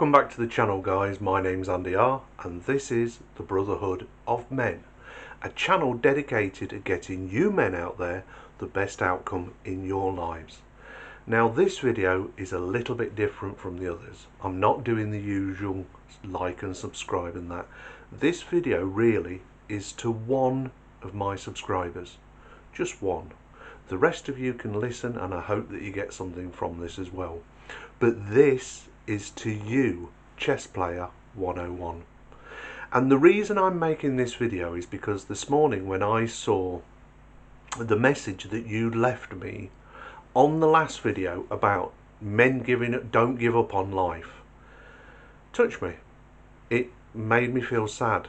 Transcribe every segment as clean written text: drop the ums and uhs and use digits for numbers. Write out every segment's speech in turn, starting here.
Welcome back to the channel, guys. My name's Andy R and this is the Brotherhood of Men, a channel dedicated to getting you men out there the best outcome in your lives. Now this video is a little bit different from the others. I'm not doing the usual like and subscribe and that. This video really is to one of my subscribers, just one. The rest of you can listen and I hope that you get something from this as well. But this is to you, Chess Player 101. And the reason I'm making this video is because this morning when I saw the message that you left me on the last video about men don't give up on life, touched me. It made me feel sad.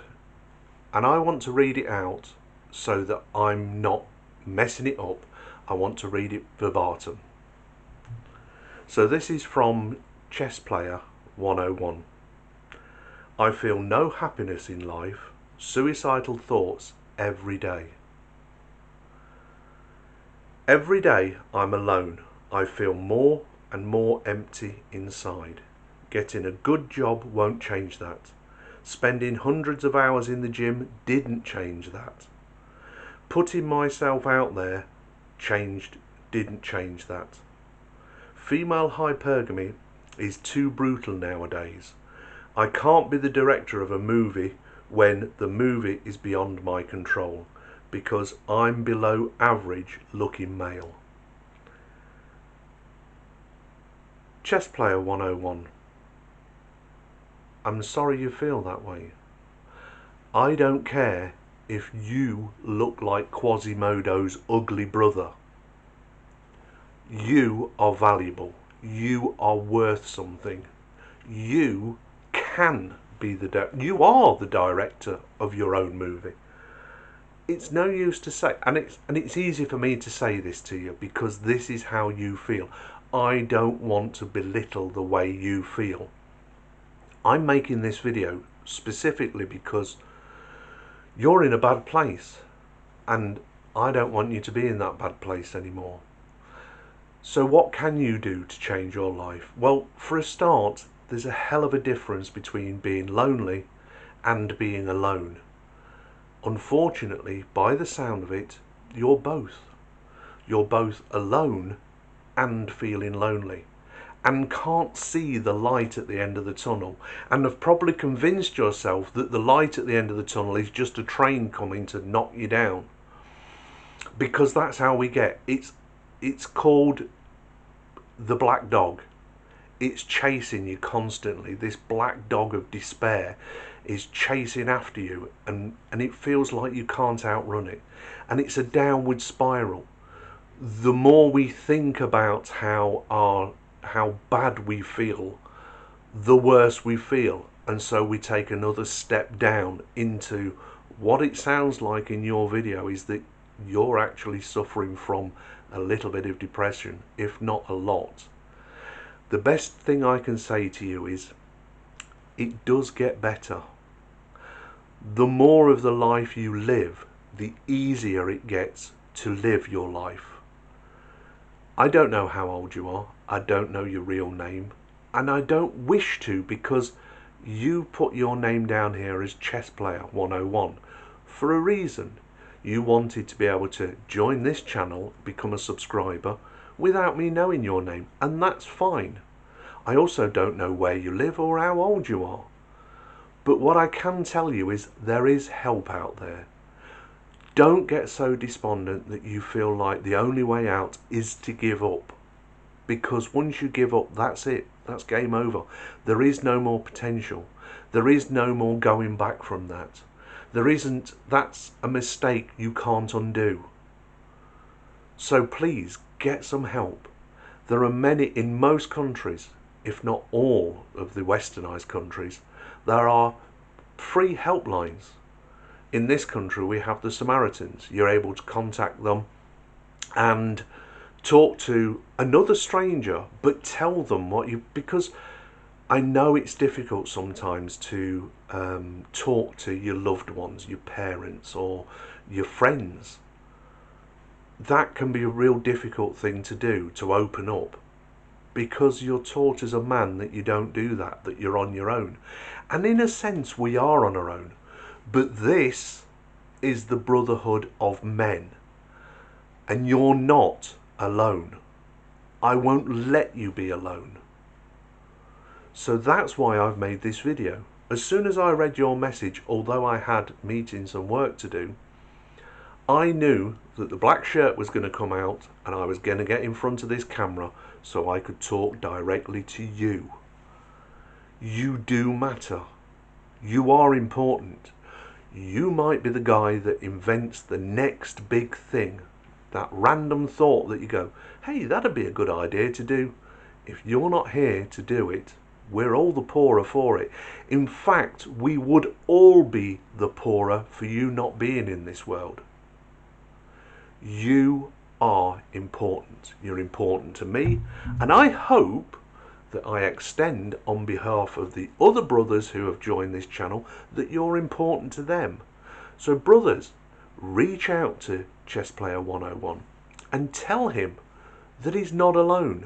And I want to read it out so that I'm not messing it up. I want to read it verbatim. So this is from Chess Player 101. I feel no happiness in life, suicidal thoughts every day. Every day I'm alone. I feel more and more empty inside. Getting a good job won't change that. Spending hundreds of hours in the gym didn't change that. Putting myself out there didn't change that. Female hypergamy is too brutal nowadays. I can't be the director of a movie when the movie is beyond my control because I'm below average looking male. Chess Player 101. I'm sorry you feel that way. I don't care if you look like Quasimodo's ugly brother. You are valuable. You are worth something. You can be you are the director of your own movie. It's no use to say, and it's easy for me to say this to you because this is how you feel. I don't want to belittle the way you feel. I'm making this video specifically because you're in a bad place and I don't want you to be in that bad place anymore. So what can you do to change your life? Well, for a start, there's a hell of a difference between being lonely and being alone. Unfortunately, by the sound of it, you're both. You're both alone and feeling lonely and can't see the light at the end of the tunnel, and have probably convinced yourself that the light at the end of the tunnel is just a train coming to knock you down, because that's how we get. It's called the black dog. It's chasing you constantly. This black dog of despair is chasing after you, and it feels like you can't outrun it, and it's a downward spiral. The more we think about how bad we feel, the worse we feel, and so we take another step down into what it sounds like in your video is that you're actually suffering from a little bit of depression, if not a lot. The best thing I can say to you is it does get better. The more of the life you live, the easier it gets to live your life. I don't know how old you are. I don't know your real name, and I don't wish to, because you put your name down here as Chess Player 101 for a reason. You wanted to be able to join this channel, become a subscriber without me knowing your name, and that's fine. I also don't know where you live or how old you are. But what I can tell you is there is help out there. Don't get so despondent that you feel like the only way out is to give up. Because once you give up, that's it. That's game over. There is no more potential. There is no more going back from that. There isn't. That's a mistake you can't undo. So please get some help. There are many in most countries, if not all of the westernized countries, there are free helplines. In this country we have the Samaritans. You're able to contact them and talk to another stranger, but tell them what you, because I know it's difficult sometimes to talk to your loved ones, your parents or your friends. That can be a real difficult thing to do, to open up. because you're taught as a man that you don't do that, that you're on your own. And in a sense, we are on our own. But this is the brotherhood of men. And you're not alone. I won't let you be alone. So that's why I've made this video. As soon as I read your message, although I had meetings and work to do, I knew that the black shirt was going to come out and I was going to get in front of this camera so I could talk directly to you. You do matter. You are important. You might be the guy that invents the next big thing. That random thought that you go, hey, that'd be a good idea to do. If you're not here to do it, we're all the poorer for it. In fact, we would all be the poorer for you not being in this world. You are important. You're important to me, and I hope that I extend on behalf of the other brothers who have joined this channel that you're important to them. So brothers, reach out to Chess Player 101 and tell him that he's not alone.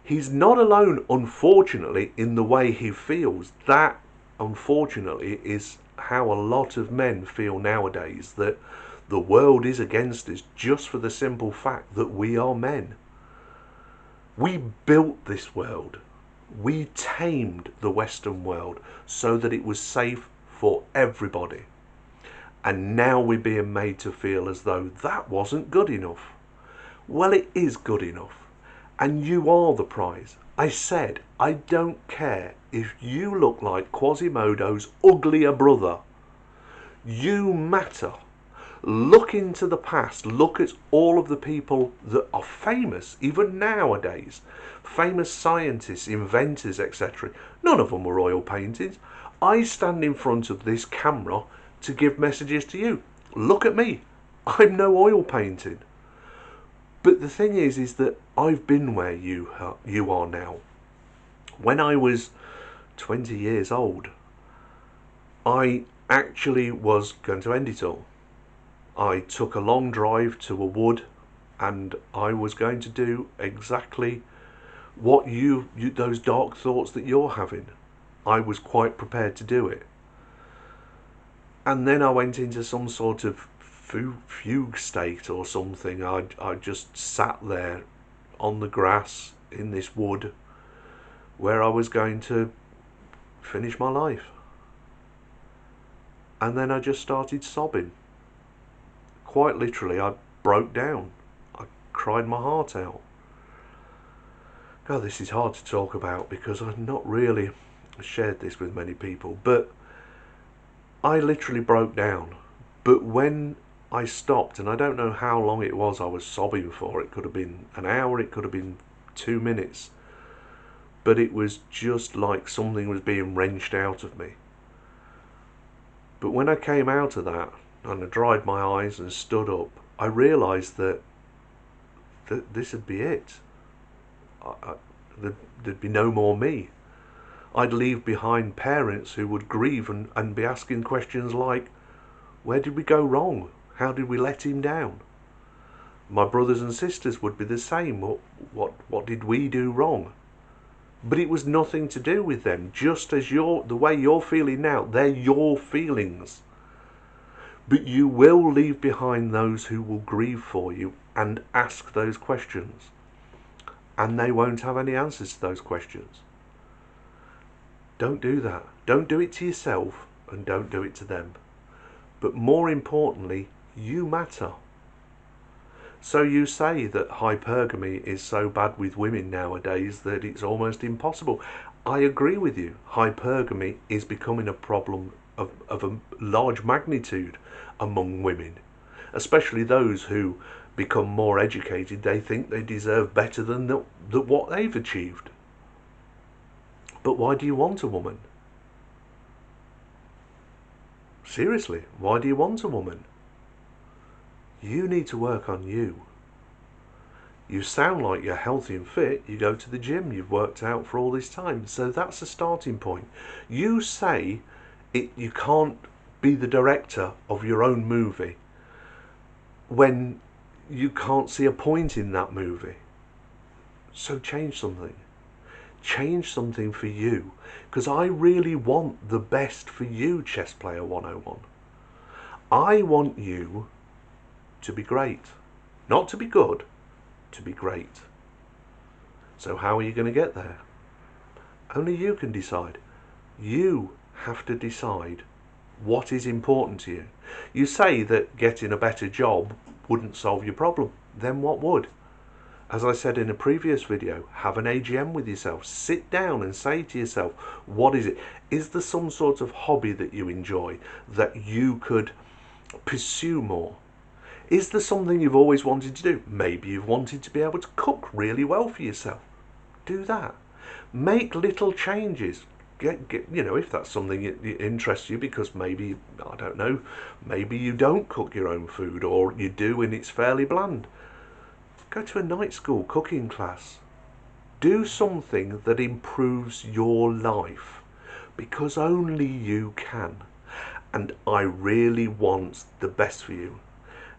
He's not alone, unfortunately, in the way he feels. That, unfortunately, is how a lot of men feel nowadays, that the world is against us just for the simple fact that we are men. We built this world. We tamed the Western world so that it was safe for everybody. And now we're being made to feel as though that wasn't good enough. Well, it is good enough. And you are the prize. I said, I don't care if you look like Quasimodo's uglier brother. You matter. Look into the past. Look at all of the people that are famous, even nowadays. Famous scientists, inventors, etc. None of them were oil paintings. I stand in front of this camera to give messages to you. Look at me. I'm no oil painting. But the thing is that I've been where you are now. When I was 20 years old, I actually was going to end it all. I took a long drive to a wood and I was going to do exactly what those dark thoughts that you're having. I was quite prepared to do it. And then I went into some sort of fugue state or something. I just sat there on the grass in this wood where I was going to finish my life. And then I just started sobbing. Quite literally, I broke down. I cried my heart out. God, this is hard to talk about because I've not really shared this with many people, but I literally broke down. But when I stopped, and I don't know how long it was I was sobbing for, it could have been an hour, it could have been 2 minutes, but it was just like something was being wrenched out of me. But when I came out of that, and I dried my eyes and stood up, I realised that this would be it. There'd be no more me. I'd leave behind parents who would grieve and be asking questions like, where did we go wrong? How did we let him down? My brothers and sisters would be the same. What did we do wrong? But it was nothing to do with them. Just as the way you're feeling now, they're your feelings. But you will leave behind those who will grieve for you and ask those questions. And they won't have any answers to those questions. Don't do that. Don't do it to yourself and don't do it to them. But more importantly, you matter. So you say that hypergamy is so bad with women nowadays that it's almost impossible. I agree with you. Hypergamy is becoming a problem of a large magnitude among women, especially those who become more educated. They think they deserve better than what they've achieved. But why do you want a woman? Seriously, why do you want a woman? You need to work on you. You sound like you're healthy and fit. You go to the gym. You've worked out for all this time. So that's a starting point. You say you can't be the director of your own movie when you can't see a point in that movie. So change something. Change something for you, because I really want the best for you, Chess Player 101. I want you to be great. Not to be good, to be great. So how are you going to get there? Only you can decide. You have to decide what is important to you. You say that getting a better job wouldn't solve your problem. Then what would? As I said in a previous video, have an AGM with yourself. Sit down and say to yourself, what is it? Is there some sort of hobby that you enjoy that you could pursue more? Is there something you've always wanted to do? Maybe you've wanted to be able to cook really well for yourself. Do that. Make little changes. If that's something that interests you, because maybe, I don't know, maybe you don't cook your own food, or you do and it's fairly bland. Go to a night school cooking class. Do something that improves your life, because only you can. And I really want the best for you.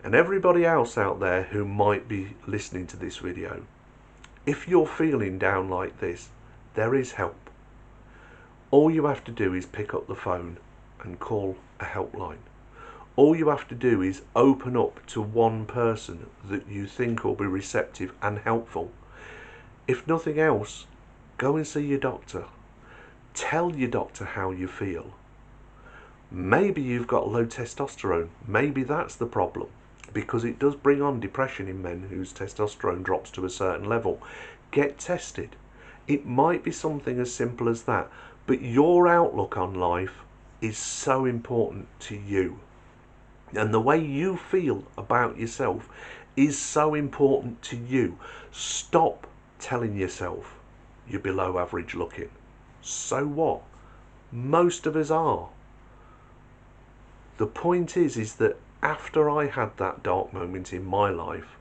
And everybody else out there who might be listening to this video, if you're feeling down like this, there is help. All you have to do is pick up the phone and call a helpline. All you have to do is open up to one person that you think will be receptive and helpful. If nothing else, go and see your doctor. Tell your doctor how you feel. Maybe you've got low testosterone. Maybe that's the problem, because it does bring on depression in men whose testosterone drops to a certain level. Get tested. It might be something as simple as that, but your outlook on life is so important to you. And the way you feel about yourself is so important to you. Stop telling yourself you're below average looking. So what? Most of us are. The point is that after I had that dark moment in my life,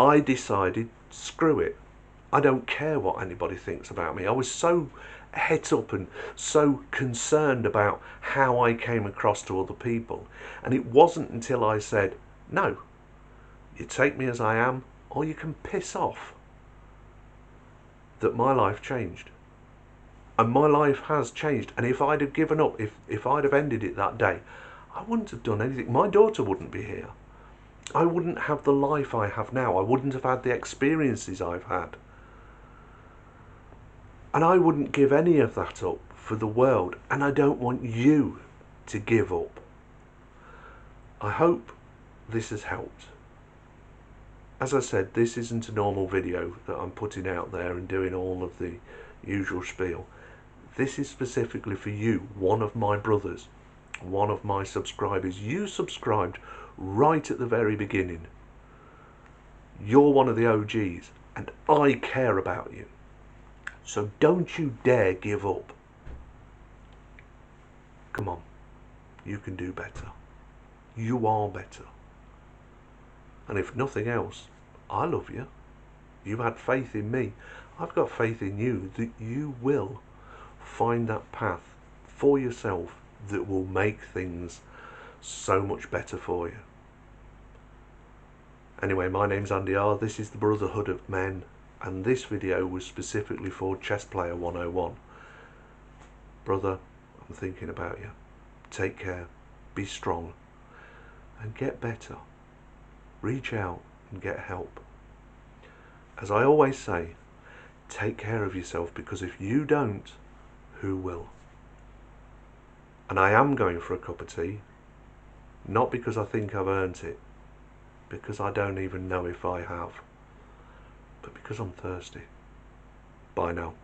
I decided, screw it. I don't care what anybody thinks about me. I was so het up and so concerned about how I came across to other people. And it wasn't until I said, no, you take me as I am, or you can piss off, that my life changed. And my life has changed. And if I'd have given up, if I'd have ended it that day, I wouldn't have done anything. My daughter wouldn't be here. I wouldn't have the life I have now. I wouldn't have had the experiences I've had. And I wouldn't give any of that up for the world. And I don't want you to give up. I hope this has helped. As I said, this isn't a normal video that I'm putting out there and doing all of the usual spiel. This is specifically for you, one of my brothers, one of my subscribers. You subscribed right at the very beginning. You're one of the OGs, and I care about you. So don't you dare give up. Come on, you can do better. You are better. And if nothing else, I love you. You had faith in me. I've got faith in you that you will find that path for yourself that will make things so much better for you. Anyway, my name's Andy R. This is the Brotherhood of Men, and this video was specifically for Chess Player 101. Brother, I'm thinking about you. Take care, be strong, and get better. Reach out and get help. As I always say, take care of yourself, because if you don't, who will? And I am going for a cup of tea, not because I think I've earned it, because I don't even know if I have, but because I'm thirsty. Bye now.